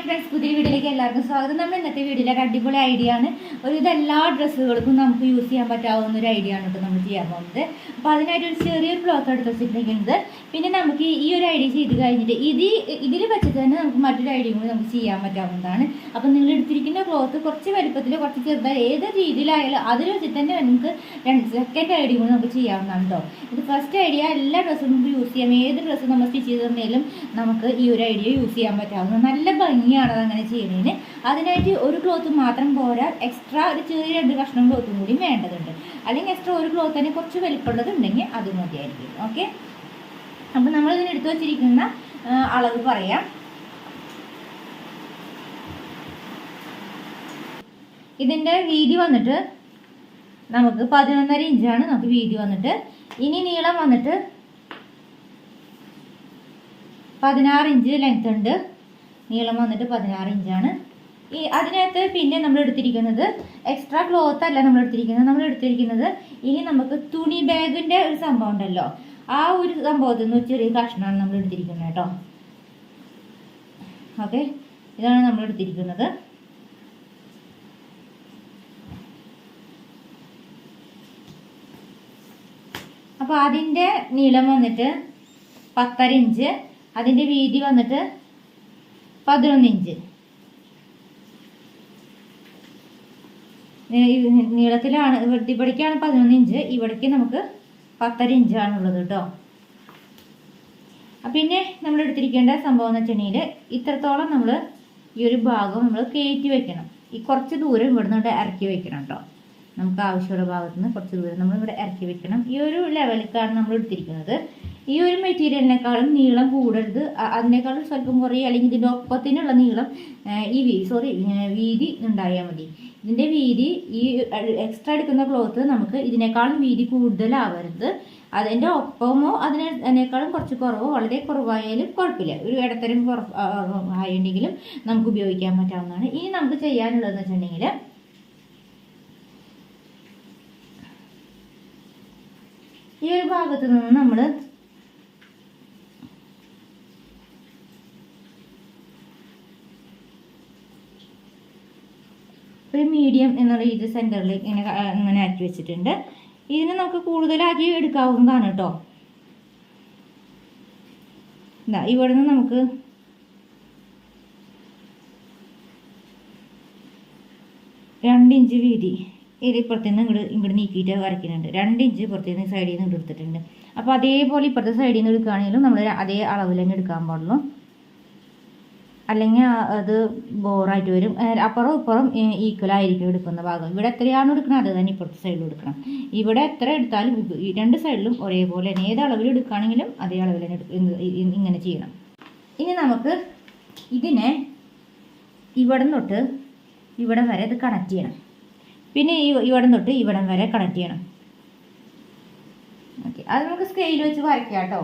Friends, പുതിയ വീഡിയോയിലേക്ക് എല്ലാവർക്കും സ്വാഗതം. നമ്മൾ ഇന്നത്തെ വീഡിയോയിലെ ഒരു അടിപൊളി ഐഡിയ ആണ്. ഇതെല്ലാ ഡ്രസ്സുകൾക്കും നമുക്ക് യൂസ് ചെയ്യാൻ പറ്റാവുന്ന ഒരു ഐഡിയ ആണ് കേട്ടോ നമ്മൾ ചെയ്യാൻ പോകുന്നത്. അപ്പോൾ അതിനായിട്ട് ഒരു ചെറിയൊരു ക്ലോത്ത് എടുത്ത് വെച്ചിട്ടുണ്ടെങ്കിൽ പിന്നെ നമുക്ക് ഈ ഒരു ഐഡിയ ചെയ്ത് കഴിഞ്ഞിട്ട് ഇതിൽ വെച്ചിട്ട് തന്നെ നമുക്ക് മറ്റൊരു ഐഡിയ കൂടി നമുക്ക് ചെയ്യാൻ പറ്റാവുന്നതാണ്. അപ്പോൾ നിങ്ങൾ എടുത്തിരിക്കുന്ന ക്ലോത്ത് കുറച്ച് വലുപ്പത്തിൽ കുറച്ച് ചെറുതായി ഏത് രീതിയിലായാലും അതിൽ വെച്ചിട്ട് തന്നെ നമുക്ക് സെക്കൻഡ് ഐഡിയ കൂടി നമുക്ക് ചെയ്യാവുന്നതാണ് കേട്ടോ. ഇത് ഫസ്റ്റ് ഐഡിയ എല്ലാ ഡ്രസ്സും നമുക്ക് യൂസ് ചെയ്യാം. ഏത് ഡ്രസ്സ് നമ്മൾ സ്റ്റിച്ച് ചെയ്ത് തന്നാലും നമുക്ക് ഈ ഒരു ഐഡിയ യൂസ് ചെയ്യാൻ പറ്റാവുന്ന നല്ല ഭംഗിയാണ് അതങ്ങനെ ചെയ്യുന്നതിന്. അതിനായിട്ട് ഒരു ക്ലോത്ത് മാത്രം പോരാ, എക്സ്ട്രാ ഒരു ചെറിയ 2 കഷ്ണം ക്ലോത്തും കൂടി വേണ്ടതുണ്ട്. അല്ലെങ്കിൽ എക്സ്ട്രാ ഒരു ക്ലോത്ത് തന്നെ കുറച്ച് വലിപ്പമുള്ളതുണ്ടെങ്കിൽ അത് മതിയായിരിക്കും. ഓക്കെ, അപ്പം നമ്മൾ ഇതിനെടുത്ത് വച്ചിരിക്കുന്ന അളവ് പറയാം. ഇതിൻ്റെ വീതി വന്നിട്ട് നമുക്ക് 11.5 ഇഞ്ചാണ് നമുക്ക് വീതി വന്നിട്ട്. ഇനി നീളം വന്നിട്ട് 16 ഇഞ്ച് ലെങ്ത് ഉണ്ട്. നീളം വന്നിട്ട് 16 ഇഞ്ചാണ്. അതിനകത്ത് പിന്നെ നമ്മൾ എടുത്തിരിക്കുന്നത് എക്സ്ട്രാ ക്ലോത്ത് അല്ല നമ്മൾ എടുത്തിരിക്കുന്നത് ഇനി നമുക്ക് തുണി ബാഗിൻ്റെ ഒരു സംഭവം ഉണ്ടല്ലോ, ആ ഒരു സംഭവത്തിൽ നിന്ന് ചെറിയ കഷ്ണമാണ് നമ്മൾ എടുത്തിരിക്കുന്നത് കേട്ടോ. ഓക്കെ, ഇതാണ് നമ്മൾ എടുത്തിരിക്കുന്നത്. അപ്പോൾ അതിൻ്റെ നീളം വന്നിട്ട് 10.5 ഇഞ്ച്, അതിൻ്റെ വീതി വന്നിട്ട് 11 ഇഞ്ച്. നീളത്തിലാണ് ഇവിടേക്കാണ് 11 ഇഞ്ച്, ഇവിടേക്ക് നമുക്ക് 10.5 ഇഞ്ചാണുള്ളത് കേട്ടോ. പിന്നെ നമ്മൾ എടുത്തിരിക്കേണ്ട സംഭവം എന്ന് വെച്ചിട്ടുണ്ടെങ്കിൽ ഇത്രത്തോളം നമ്മൾ ഈ ഒരു ഭാഗം നമ്മൾ കയറ്റി വെക്കണം. ഈ കുറച്ച് ദൂരം ഇവിടെ നിന്ന് ഇറക്കി വെക്കണം കേട്ടോ. നമുക്ക് ആവശ്യമുള്ള ഭാഗത്ത് നിന്ന് കുറച്ച് ദൂരം നമ്മൾ ഇവിടെ ഇറക്കി വെക്കണം. ഈ ഒരു ലെവലിലേക്കാണ് നമ്മൾ എടുത്തിരിക്കുന്നത്. ഈ ഒരു മെറ്റീരിയലിനേക്കാളും നീളം കൂടരുത്, അതിനേക്കാളും സ്വല്പം കുറയും, അല്ലെങ്കിൽ ഇതിൻ്റെ ഒപ്പത്തിനുള്ള നീളം വീതി ഉണ്ടായാൽ മതി. ഇതിൻ്റെ വീതി ഈ എക്സ്ട്രാ എടുക്കുന്ന ക്ലോത്ത് നമുക്ക് ഇതിനേക്കാളും വീതി കൂടുതലാവരുത്. അതിൻ്റെ ഒപ്പമോ അതിനേക്കാളും കുറച്ച് കുറവോ വളരെ കുറവായാലും കുഴപ്പമില്ല. ഒരു ഇടത്തരം ആയിട്ടുണ്ടെങ്കിലും നമുക്ക് ഉപയോഗിക്കാൻ പറ്റാവുന്നതാണ്. ഇനി നമുക്ക് ചെയ്യാനുള്ളതെന്ന് വെച്ചിട്ടുണ്ടെങ്കിൽ ഈ ഒരു ഭാഗത്ത് നിന്ന് നമ്മൾ ഒരു മീഡിയം എന്നുള്ള ഇത് സെൻറ്ററിൽ ഇങ്ങനെ ആക്കി വെച്ചിട്ടുണ്ട്. ഇതിനെ നമുക്ക് കൂടുതലാക്കി എടുക്കാവുന്നതാണ് കേട്ടോ. ഇവിടെ നിന്ന് നമുക്ക് രണ്ട് ഇഞ്ച് വീതി ഇത് ഇപ്പുറത്തുനിന്ന് ഇങ്ങോട്ട് നീക്കിയിട്ട് വരയ്ക്കുന്നുണ്ട്. 2 ഇഞ്ച് പുറത്തുനിന്ന് സൈഡിൽ നിന്ന് എടുത്തിട്ടുണ്ട്. അപ്പോൾ അതേപോലെ ഇപ്പുറത്തെ സൈഡിൽ നിന്ന് എടുക്കുകയാണെങ്കിലും നമ്മൾ അതേ അളവിൽ തന്നെ എടുക്കാൻ പാടുള്ളൂ, അല്ലെങ്കിൽ അത് ബോറായിട്ട് വരും. അപ്പുറം ഇപ്പുറം ഈക്വൽ ആയിരിക്കും എടുക്കുന്ന ഭാഗം. ഇവിടെ എത്രയാണ് എടുക്കുന്നത് അത് തന്നെ ഇപ്പുറത്തെ സൈഡിലും എടുക്കണം. ഇവിടെ എത്ര എടുത്താലും ഈ 2 സൈഡിലും ഒരേപോലെ തന്നെ ഏത് അളവിൽ എടുക്കുകയാണെങ്കിലും അതേ അളവിൽ തന്നെ ഇങ്ങനെ ചെയ്യണം. ഇനി നമുക്ക് ഇതിനെ ഇവിടെ തൊട്ട് ഇവിടെ വരെ ഇത് കണക്ട് ചെയ്യണം. പിന്നെ ഇവിടെ തൊട്ട് ഇവിടം വരെ കണക്ട് ചെയ്യണം. ഓക്കെ, അത് നമുക്ക് സ്കെയിൽ വെച്ച് വരയ്ക്കാം കേട്ടോ.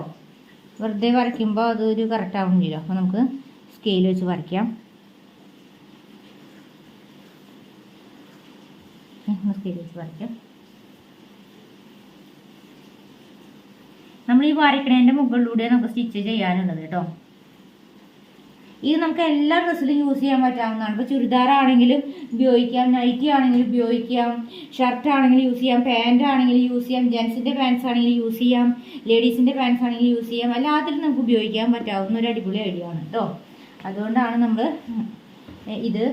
വെറുതെ വരയ്ക്കുമ്പോൾ അതൊരു കറക്റ്റ് ആവുന്നില്ല. അപ്പോൾ നമുക്ക് സ്കെയിൽ വെച്ച് വരയ്ക്കാം. സ്കെയിൽ വെച്ച് വരയ്ക്കാം. നമ്മൾ ഈ വരയ്ക്കണതിൻ്റെ മുകളിലൂടെ നമുക്ക് സ്റ്റിച്ച് ചെയ്യാനുള്ളത് കേട്ടോ. ഇത് നമുക്ക് എല്ലാ ഡ്രസ്സിലും യൂസ് ചെയ്യാൻ പറ്റാവുന്നതാണ്. ഇപ്പോൾ ചുരിദാർ ആണെങ്കിലും ഉപയോഗിക്കാം, നൈറ്റി ആണെങ്കിലും ഉപയോഗിക്കാം, ഷർട്ട് ആണെങ്കിലും യൂസ് ചെയ്യാം, പാൻറ് ആണെങ്കിലും യൂസ് ചെയ്യാം, ജെൻസിൻ്റെ പാൻസ് ആണെങ്കിലും യൂസ് ചെയ്യാം, ലേഡീസിൻ്റെ പാൻസ് ആണെങ്കിലും യൂസ് ചെയ്യാം. എല്ലാത്തിലും നമുക്ക് ഉപയോഗിക്കാൻ പറ്റാവുന്ന ഒരു അടിപൊളി ഐഡിയ ആണ് കേട്ടോ. അതുകൊണ്ടാണ് നമ്മൾ ഇത്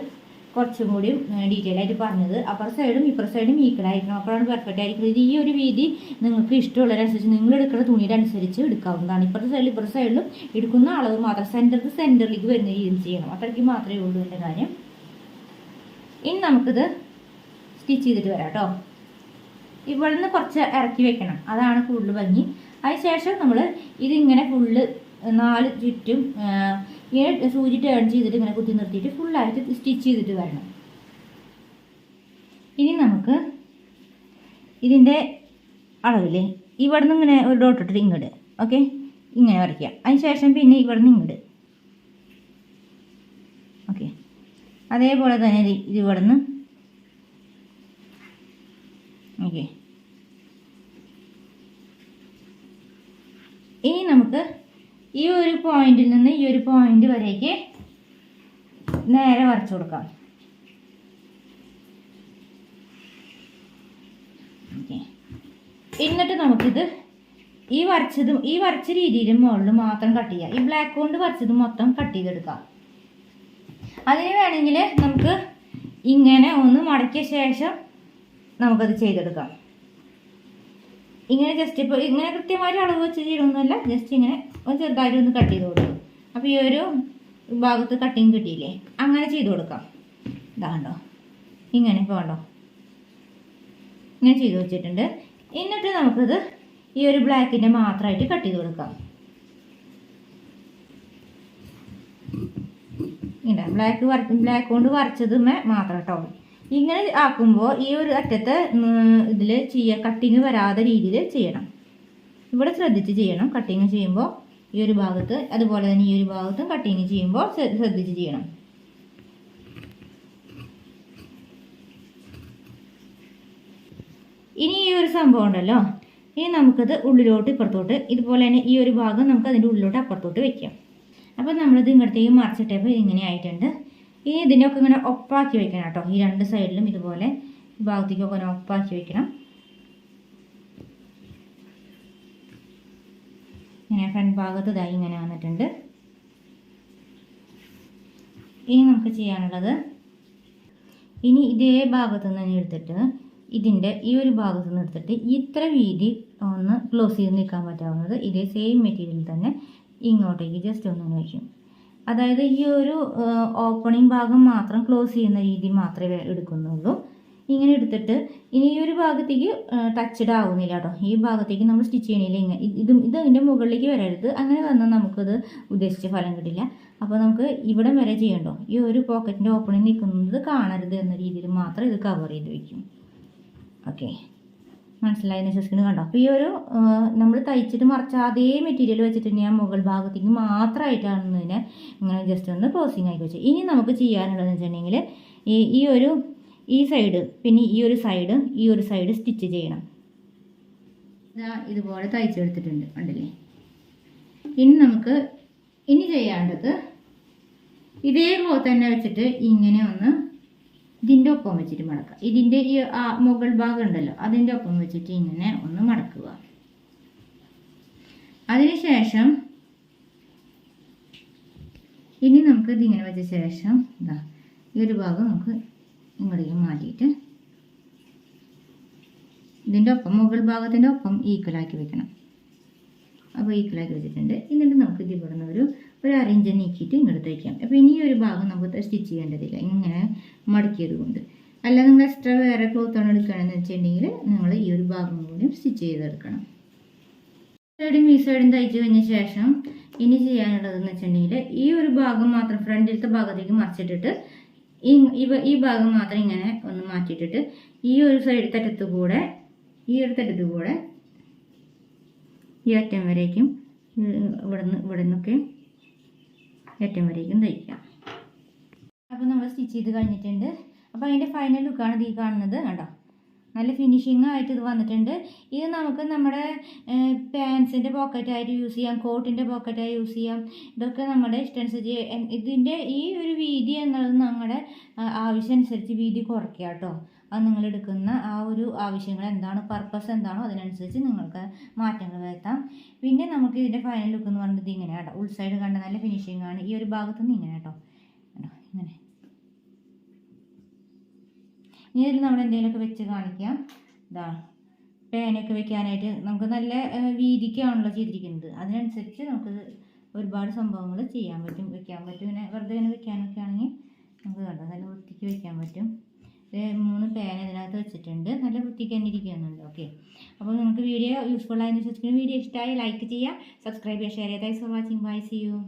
കുറച്ചും കൂടി ഡീറ്റെയിൽ ആയിട്ട് പറഞ്ഞത്. അപ്പുറ സൈഡും ഇപ്പുറ സൈഡും ഈക്വൽ ആയിരിക്കണം, അപ്പോഴാണ് പെർഫെക്റ്റ് ആയിരിക്കുന്നത്. ഈ ഒരു വീതി നിങ്ങൾക്ക് ഇഷ്ടമുള്ളതനുസരിച്ച് നിങ്ങൾ എടുക്കുന്ന തുണിയുടെ അനുസരിച്ച് എടുക്കാവുന്നതാണ്. ഇപ്പുറത്തെ സൈഡിലും ഇപ്പുറത്തെ സൈഡിലും എടുക്കുന്ന അളവ് മാത്രം സെൻറ്ററിലേക്ക് വരുന്ന രീതിയിൽ ചെയ്യണം. അത്രയ്ക്ക് മാത്രമേ ഉള്ളൂ എൻ്റെ കാര്യം. ഇനി നമുക്കിത് സ്റ്റിച്ച് ചെയ്തിട്ട് വരാം കേട്ടോ. ഇവിടെ നിന്ന് കുറച്ച് ഇറക്കി വെക്കണം, അതാണ് കൂടുതൽ ഭംഗി. അതിനുശേഷം നമ്മൾ ഇതിങ്ങനെ ഫുള്ള് 4 ചുറ്റും ഇങ്ങനെ സൂചി ടേൺ ചെയ്തിട്ട് ഇങ്ങനെ കുത്തി നിർത്തിയിട്ട് ഫുള്ളായിട്ട് സ്റ്റിച്ച് ചെയ്തിട്ട് വരണം. ഇനി നമുക്ക് ഇതിൻ്റെ അളവില്ലേ ഇവിടെ നിന്ന് ഇങ്ങനെ ഒരു ഡോട്ട് ഇട്ടിട്ട് ഇങ്ങോട്ട് ഓക്കെ ഇങ്ങനെ വരയ്ക്കാം. അതിനുശേഷം പിന്നെ ഇവിടെ നിന്ന് ഇങ്ങോട്ട് ഓക്കെ അതേപോലെ തന്നെ ഇത് ഇവിടെ നിന്ന് ഓക്കെ. ഇനി നമുക്ക് ഈ ഒരു പോയിന്റിൽ നിന്ന് ഈ ഒരു പോയിന്റ് വരേക്ക് നേരെ വരച്ചു കൊടുക്കാം. ഓക്കെ, എന്നിട്ട് നമുക്കിത് ഈ വരച്ച രീതിയിൽ മുകളിൽ മാത്രം കട്ട് ചെയ്യാം. ഈ ബ്ലാക്ക് കൊണ്ട് വരച്ചത് മൊത്തം കട്ട് ചെയ്തെടുക്കാം. അതിന് വേണമെങ്കിൽ നമുക്ക് ഇങ്ങനെ ഒന്ന് മടക്കിയ ശേഷം നമുക്കത് ചെയ്തെടുക്കാം. ഇങ്ങനെ ജസ്റ്റ് ഇപ്പോൾ ഇങ്ങനെ കൃത്യമായിട്ട് അളവ് വെച്ച് ചെയ്യണമെന്നല്ല, ജസ്റ്റ് ഇങ്ങനെ ഒന്ന് ചെറുതായിട്ട് ഒന്ന് കട്ട് ചെയ്ത് കൊടുക്കും. അപ്പോൾ ഈ ഒരു ഭാഗത്ത് കട്ടിങ് കിട്ടിയില്ലേ, അങ്ങനെ ചെയ്ത് കൊടുക്കാം. ഇതാണ്ടോ, ഇങ്ങനെ ഇപ്പോൾ കണ്ടോ, ഇങ്ങനെ ചെയ്ത് വെച്ചിട്ടുണ്ട്. എന്നിട്ട് നമുക്കിത് ഈ ഒരു ബ്ലാക്കിൻ്റെ മാത്രമായിട്ട് കട്ട് ചെയ്ത് കൊടുക്കാം. ഇല്ല, ബ്ലാക്ക് കൊണ്ട് വരച്ചത് മാത്രം കേട്ടോ. ഇങ്ങനെ ആക്കുമ്പോൾ ഈ ഒരു അറ്റത്തെ ഇതിൽ കട്ടിങ് വരാതെ രീതിയിൽ ചെയ്യണം. ഇവിടെ ശ്രദ്ധിച്ച് ചെയ്യണം. കട്ടിങ് ചെയ്യുമ്പോൾ ഈ ഒരു ഭാഗത്ത്, അതുപോലെ തന്നെ ഈ ഒരു ഭാഗത്തും കട്ടിങ് ചെയ്യുമ്പോൾ ശ്രദ്ധിച്ച് ചെയ്യണം. ഇനി ഈ ഒരു സംഭവം ഉണ്ടല്ലോ, ഇനി നമുക്കത് ഉള്ളിലോട്ട് ഇപ്പുറത്തോട്ട്, ഇതുപോലെ തന്നെ ഈ ഒരു ഭാഗം നമുക്ക് അതിൻ്റെ ഉള്ളിലോട്ട് അപ്പുറത്തോട്ട് വെക്കാം. അപ്പോൾ നമ്മളിത് ഇങ്ങോട്ടേക്ക് മറിച്ചിട്ടപ്പോൾ ഇങ്ങനെ ആയിട്ടുണ്ട്. ഇനി ഇതിൻ്റെയൊക്കെ ഇങ്ങനെ ഒപ്പാക്കി വെക്കണം കേട്ടോ. ഈ രണ്ട് സൈഡിലും ഇതുപോലെ ഭാഗത്തേക്കൊക്കെ ഇങ്ങനെ ഒപ്പാക്കി വെക്കണം. ഇങ്ങനെ ഫ്രണ്ട് ഭാഗത്ത് ഇതായി ഇങ്ങനെ വന്നിട്ടുണ്ട്. ഇനി നമുക്ക് ചെയ്യാനുള്ളത്, ഇനി ഇതേ ഭാഗത്ത് നിന്ന് തന്നെ എടുത്തിട്ട് ഇതിൻ്റെ ഈ ഒരു ഭാഗത്ത് നിന്ന് എടുത്തിട്ട് ഇത്ര വീതി ഒന്ന് ക്ലോസ് ചെയ്ത് നിൽക്കാൻ പറ്റാവുന്നത് ഇതേ സെയിം മെറ്റീരിയൽ തന്നെ ഇങ്ങോട്ടേക്ക് ജസ്റ്റ് ഒന്ന് വയ്ക്കും. അതായത് ഈ ഒരു ഓപ്പണിംഗ് ഭാഗം മാത്രം ക്ലോസ് ചെയ്യുന്ന രീതി മാത്രമേ എടുക്കുന്നുള്ളൂ. ഇങ്ങനെ എടുത്തിട്ട് ഇനി ഈ ഒരു ഭാഗത്തേക്ക് ടച്ചഡ് ആവുന്നില്ല കേട്ടോ. ഈ ഭാഗത്തേക്ക് നമ്മൾ സ്റ്റിച്ച് ചെയ്യണില്ല. ഇത് ഇതിൻ്റെ മുകളിലേക്ക് വരരുത്. അങ്ങനെ വന്നാൽ നമുക്കത് ഉദ്ദേശിച്ച ഫലം കിട്ടില്ല. അപ്പോൾ നമുക്ക് ഇവിടം വരെ ചെയ്യണ്ടോ, ഈ ഒരു പോക്കറ്റിൻ്റെ ഓപ്പണിംഗ് നിൽക്കുന്നത് കാണരുത് എന്ന രീതിയിൽ മാത്രം ഇത് കവർ ചെയ്ത് വയ്ക്കും. ഓക്കെ, മനസ്സിലായെന്ന് വിശ്വസിക്കുന്നത്. കണ്ടോ, അപ്പോൾ ഈ ഒരു നമ്മൾ തയ്ച്ചിട്ട് മറിച്ച അതേ മെറ്റീരിയൽ വെച്ചിട്ട് ഞാൻ മുകൾ ഭാഗത്തേക്ക് മാത്രമായിട്ടാണെന്നതിനെ ഇങ്ങനെ ജസ്റ്റ് ഒന്ന് ക്ലോസിങ് ആക്കി വെച്ചു. ഇനി നമുക്ക് ചെയ്യാനുള്ളതെന്ന് വെച്ചിട്ടുണ്ടെങ്കിൽ ഈ സൈഡ്, പിന്നെ ഈ ഒരു സൈഡ് സ്റ്റിച്ച് ചെയ്യണം. ഇതുപോലെ തയ്ച്ചെടുത്തിട്ടുണ്ട്, കണ്ടില്ലേ. ഇനി ചെയ്യേണ്ടത് ഇതേ ക്ലോത്ത് തന്നെ വെച്ചിട്ട് ഇങ്ങനെ ഒന്ന് ഇതിൻ്റെ ഒപ്പം വെച്ചിട്ട് മടക്കുക. ഇതിൻ്റെ ഈ മുകൾ ഭാഗം ഉണ്ടല്ലോ, അതിൻ്റെ ഒപ്പം വെച്ചിട്ട് ഇങ്ങനെ ഒന്ന് മടക്കുക. അതിനുശേഷം ഇനി നമുക്ക് ഇതിങ്ങനെ വെച്ച ശേഷം ഈ ഒരു ഭാഗം നമുക്ക് ഇങ്ങോട്ടേക്ക് മാറ്റിയിട്ട് ഇതിൻ്റെ ഒപ്പം മുകൾ ഭാഗത്തിൻ്റെ ഒപ്പം ഈക്വലാക്കി വെക്കണം. അപ്പോൾ ഈക്വലാക്കി വെച്ചിട്ടുണ്ട്. എന്നിട്ട് നമുക്ക് ഇത് ഇവിടെ നിന്ന് ഒരു അരയിഞ്ച് നീക്കിയിട്ട് ഇങ്ങോട്ട് തയ്ക്കാം. അപ്പോൾ ഇനി ഒരു ഭാഗം നമുക്ക് സ്റ്റിച്ച് ചെയ്യേണ്ടതില്ല, ഇങ്ങനെ മടക്കിയത് കൊണ്ട്. അല്ല, നിങ്ങൾ എക്സ്ട്രാ വേറെ ക്ലോത്താണ് എടുക്കുകയാണെന്ന് വെച്ചിട്ടുണ്ടെങ്കിൽ നിങ്ങൾ ഈ ഒരു ഭാഗം കൂടി സ്റ്റിച്ച് ചെയ്തെടുക്കണം. ഈ സൈഡും തയ്ച്ച് കഴിഞ്ഞ ശേഷം ഇനി ചെയ്യാനുള്ളതെന്ന് വെച്ചിട്ടുണ്ടെങ്കിൽ ഈ ഒരു ഭാഗം മാത്രം ഫ്രണ്ടിലത്തെ ഭാഗത്തേക്ക് മറിച്ചിട്ടിട്ട് ഈ ഭാഗം മാത്രം ഇങ്ങനെ ഒന്ന് മാറ്റിയിട്ടിട്ട് ഈ ഒരു തറ്റത്ത് കൂടെ ഈ അറ്റം വരേക്കും ഇവിടെ നിന്നൊക്കെ അറ്റം വരേക്കും തയ്ക്കാം. അപ്പോൾ നമ്മൾ സ്റ്റിച്ച് ചെയ്ത് കഴിഞ്ഞിട്ടുണ്ട്. അപ്പോൾ അതിൻ്റെ ഫൈനൽ ലുക്കാണ് ഈ കാണുന്നത്. കണ്ടോ, നല്ല ഫിനിഷിങ് ആയിട്ട് ഇത് വന്നിട്ടുണ്ട്. ഇത് നമുക്ക് നമ്മുടെ പാൻസിൻ്റെ പോക്കറ്റായിട്ട് യൂസ് ചെയ്യാം, കോട്ടിൻ്റെ പോക്കറ്റായി യൂസ് ചെയ്യാം. ഇതൊക്കെ നമ്മുടെ ഇഷ്ടമനുസരിച്ച്. ഇതിൻ്റെ ഈ ഒരു വീതി എന്നുള്ളത് നമ്മുടെ ആവശ്യം അനുസരിച്ച് വീതി കുറയ്ക്കുക കേട്ടോ. അത് നിങ്ങൾ എടുക്കുന്ന ആ ഒരു ആവശ്യങ്ങൾ എന്താണ്, പർപ്പസ് എന്താണോ അതിനനുസരിച്ച് നിങ്ങൾക്ക് മാറ്റങ്ങൾ വരുത്താം. പിന്നെ നമുക്ക് ഇതിൻ്റെ ഫൈനൽ ലുക്ക് എന്ന് പറയുന്നത് ഇങ്ങനെ കേട്ടോ. ഉൾസൈഡ് കണ്ട നല്ല ഫിനിഷിംഗ് ആണ്. ഈ ഒരു ഭാഗത്തുനിന്ന് ഇങ്ങനെ കേട്ടോ, ഇങ്ങനെ. ഇനി ഇതിൽ നമ്മൾ എന്തെങ്കിലുമൊക്കെ വെച്ച് കാണിക്കാം. പേനയൊക്കെ വെക്കാനായിട്ട് നമുക്ക് നല്ല വീതിക്കാണല്ലോ ചെയ്തിരിക്കുന്നത്. അതിനനുസരിച്ച് നമുക്ക് ഒരുപാട് സംഭവങ്ങൾ ചെയ്യാൻ പറ്റും, വെക്കാൻ പറ്റും. പിന്നെ വെറുതെ ഇങ്ങനെ വെക്കാനൊക്കെ ആണെങ്കിൽ നമുക്ക് കണ്ടോ നല്ല വൃത്തിക്ക് വെക്കാൻ പറ്റും. 3 പേന ഇതിനകത്ത് വെച്ചിട്ടുണ്ട്. നല്ല വൃത്തിക്ക് തന്നെ ഇരിക്കുന്നുണ്ട്. ഓക്കെ, അപ്പോൾ നിങ്ങൾക്ക് വീഡിയോ യൂസ്ഫുൾ ആയെന്ന് വിശ്വസിക്കുന്നു. വീഡിയോ ഇഷ്ടമായി ലൈക്ക് ചെയ്യുക, സബ്സ്ക്രൈബ് ചെയ്യുക, ഷെയർ ചെയ്യുക. Thanks for watching. Bye, see U.